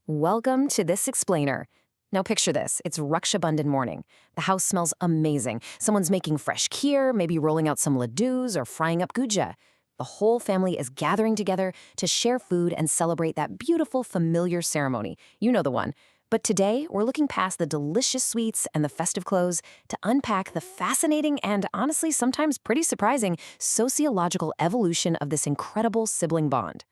Welcome to this explainer. Now picture this, it's Raksha Bandhan morning. The house smells amazing. Someone's making fresh kheer, maybe rolling out some ladoos or frying up guja. The whole family is gathering together to share food and celebrate that beautiful, familiar ceremony. You know the one. But today, we're looking past the delicious sweets and the festive clothes to unpack the fascinating and honestly sometimes pretty surprising sociological evolution of this incredible sibling bond.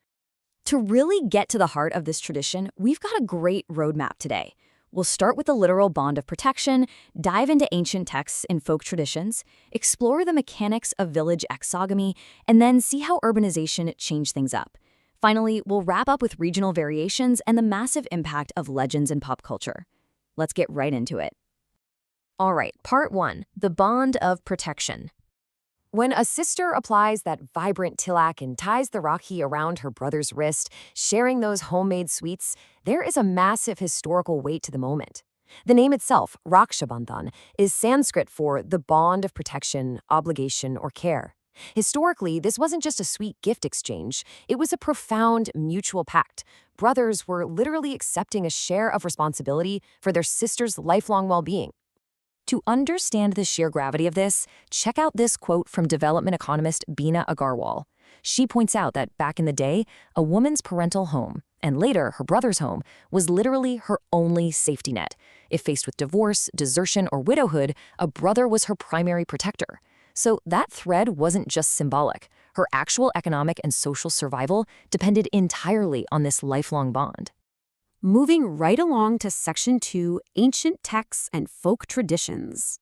To really get to the heart of this tradition, we've got a great roadmap today. We'll start with the literal bond of protection, dive into ancient texts and folk traditions, explore the mechanics of village exogamy, and then see how urbanization changed things up. Finally, we'll wrap up with regional variations and the massive impact of legends in pop culture. Let's get right into it. All right, part 1, the bond of protection. When a sister applies that vibrant tilak and ties the Rakhi around her brother's wrist, sharing those homemade sweets, there is a massive historical weight to the moment. The name itself, Raksha Bandhan, is Sanskrit for the bond of protection, obligation, or care. Historically, this wasn't just a sweet gift exchange, it was a profound mutual pact. Brothers were literally accepting a share of responsibility for their sister's lifelong well-being. To understand the sheer gravity of this, check out this quote from development economist Beena Agarwal. She points out that back in the day, a woman's parental home, and later her brother's home, was literally her only safety net. If faced with divorce, desertion, or widowhood, a brother was her primary protector. So that thread wasn't just symbolic. Her actual economic and social survival depended entirely on this lifelong bond. Moving right along to Section 2, Ancient Texts and Folk Traditions.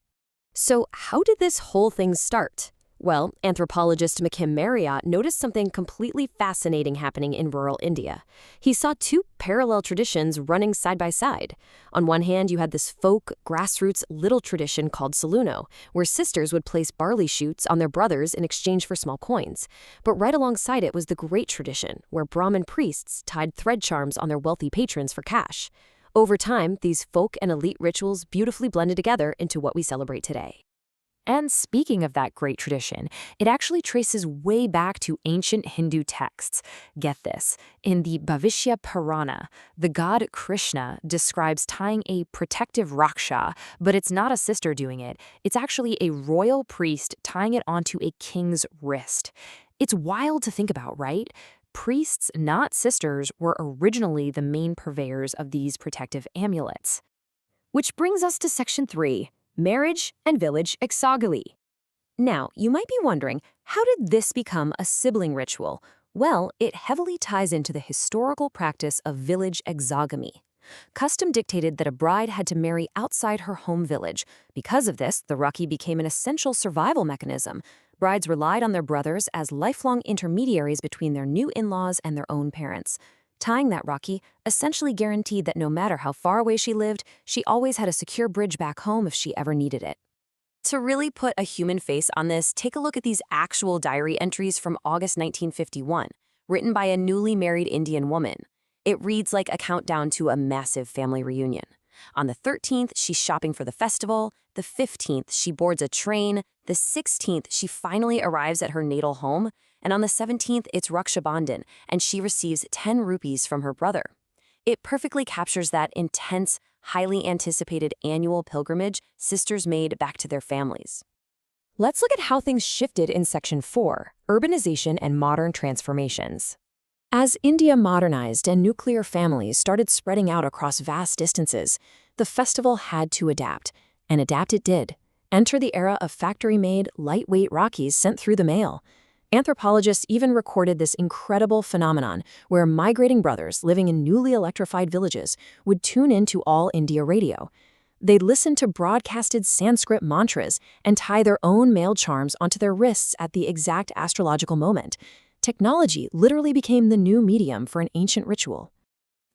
So how did this whole thing start? Well, anthropologist McKim Marriott noticed something completely fascinating happening in rural India. He saw two parallel traditions running side by side. On one hand, you had this folk, grassroots little tradition called saluno, where sisters would place barley shoots on their brothers in exchange for small coins. But right alongside it was the great tradition, where Brahmin priests tied thread charms on their wealthy patrons for cash. Over time, these folk and elite rituals beautifully blended together into what we celebrate today. And speaking of that great tradition, it actually traces way back to ancient Hindu texts. Get this, in the Bhavishya Purana, the god Krishna describes tying a protective raksha, but it's not a sister doing it. It's actually a royal priest tying it onto a king's wrist. It's wild to think about, right? Priests, not sisters, were originally the main purveyors of these protective amulets. Which brings us to Section 3. Marriage and village exogamy. Now, you might be wondering, how did this become a sibling ritual? Well, it heavily ties into the historical practice of village exogamy. Custom dictated that a bride had to marry outside her home village. Because of this, the Rakhi became an essential survival mechanism. Brides relied on their brothers as lifelong intermediaries between their new in-laws and their own parents. Tying that Rakhi essentially guaranteed that no matter how far away she lived, she always had a secure bridge back home if she ever needed it. To really put a human face on this, take a look at these actual diary entries from August 1951, written by a newly married Indian woman. It reads like a countdown to a massive family reunion. On the 13th, she's shopping for the festival. The 15th, she boards a train. The 16th, she finally arrives at her natal home. And on the 17th, it's Raksha Bandhan, and she receives 10 rupees from her brother. It perfectly captures that intense, highly anticipated annual pilgrimage sisters made back to their families. Let's look at how things shifted in Section 4, Urbanization and Modern Transformations. As India modernized and nuclear families started spreading out across vast distances, the festival had to adapt, and adapt it did. Enter the era of factory-made, lightweight Rakhis sent through the mail. Anthropologists even recorded this incredible phenomenon where migrating brothers living in newly electrified villages would tune into All India radio. They'd listen to broadcasted Sanskrit mantras and tie their own mail charms onto their wrists at the exact astrological moment. Technology literally became the new medium for an ancient ritual.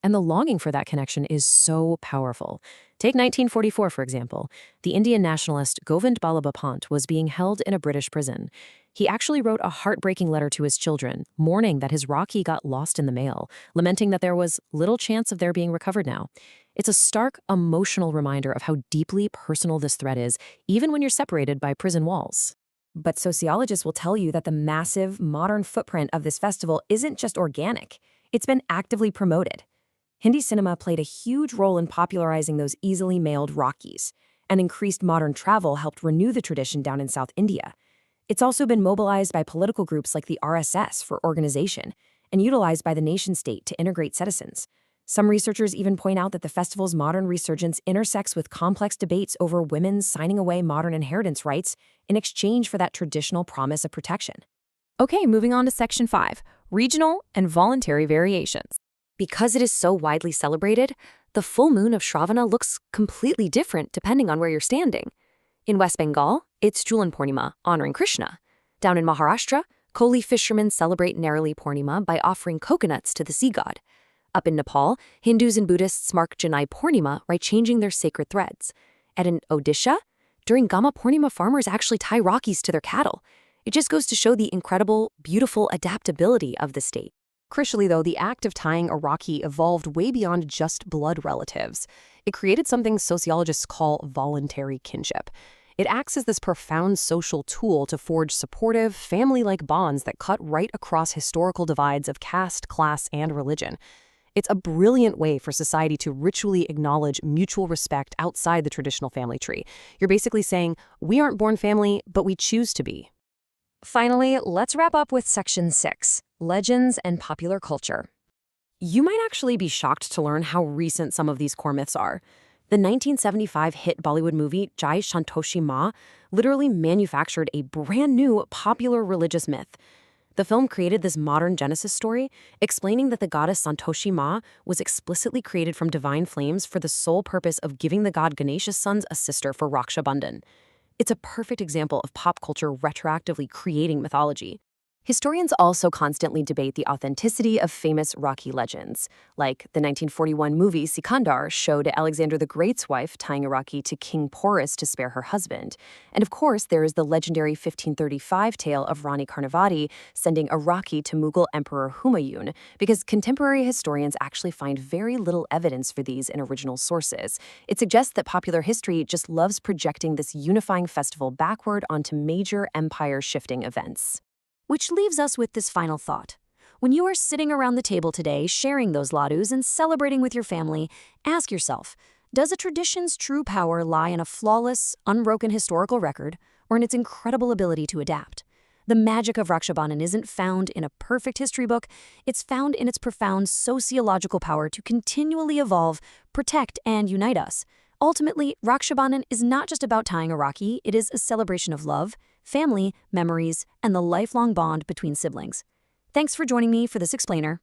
And the longing for that connection is so powerful. Take 1944, for example. The Indian nationalist Govind Ballabha Pant was being held in a British prison. He actually wrote a heartbreaking letter to his children, mourning that his Rakhi got lost in the mail, lamenting that there was little chance of their being recovered now. It's a stark, emotional reminder of how deeply personal this thread is, even when you're separated by prison walls. But sociologists will tell you that the massive, modern footprint of this festival isn't just organic. It's been actively promoted. Hindi cinema played a huge role in popularizing those easily mailed Rakhis, and increased modern travel helped renew the tradition down in South India. It's also been mobilized by political groups like the RSS for organization, and utilized by the nation-state to integrate citizens. Some researchers even point out that the festival's modern resurgence intersects with complex debates over women signing away modern inheritance rights in exchange for that traditional promise of protection. Okay, moving on to Section 5, regional and voluntary variations. Because it is so widely celebrated, the full moon of Shravana looks completely different depending on where you're standing. In West Bengal, it's Julan Purnima, honoring Krishna. Down in Maharashtra, Koli fishermen celebrate Narali Purnima by offering coconuts to the sea god. Up in Nepal, Hindus and Buddhists mark Janai Purnima by changing their sacred threads. And in Odisha, during Gama Purnima, farmers actually tie Rakhis to their cattle. It just goes to show the incredible, beautiful adaptability of the state. Crucially, though, the act of tying a Rakhi evolved way beyond just blood relatives. It created something sociologists call voluntary kinship. It acts as this profound social tool to forge supportive, family-like bonds that cut right across historical divides of caste, class, and religion. It's a brilliant way for society to ritually acknowledge mutual respect outside the traditional family tree. You're basically saying, we aren't born family, but we choose to be. Finally, let's wrap up with Section 6, legends and popular culture. You might actually be shocked to learn how recent some of these core myths are. The 1975 hit Bollywood movie Jai Santoshi Ma literally manufactured a brand new popular religious myth. The film created this modern Genesis story, explaining that the goddess Santoshi Ma was explicitly created from divine flames for the sole purpose of giving the god Ganesha's sons a sister for Raksha Bandhan. It's a perfect example of pop culture retroactively creating mythology. Historians also constantly debate the authenticity of famous Rakhi legends, like the 1941 movie Sikandar showed Alexander the Great's wife tying a Rakhi to King Porus to spare her husband. And of course, there is the legendary 1535 tale of Rani Karnavati sending a Rakhi to Mughal Emperor Humayun, because contemporary historians actually find very little evidence for these in original sources. It suggests that popular history just loves projecting this unifying festival backward onto major empire-shifting events. Which leaves us with this final thought. When you are sitting around the table today, sharing those ladus and celebrating with your family, ask yourself, does a tradition's true power lie in a flawless, unbroken historical record, or in its incredible ability to adapt? The magic of Raksha Bandhan isn't found in a perfect history book, it's found in its profound sociological power to continually evolve, protect, and unite us. Ultimately, Raksha Bandhan is not just about tying a Rakhi, it is a celebration of love, family, memories, and the lifelong bond between siblings. Thanks for joining me for this explainer.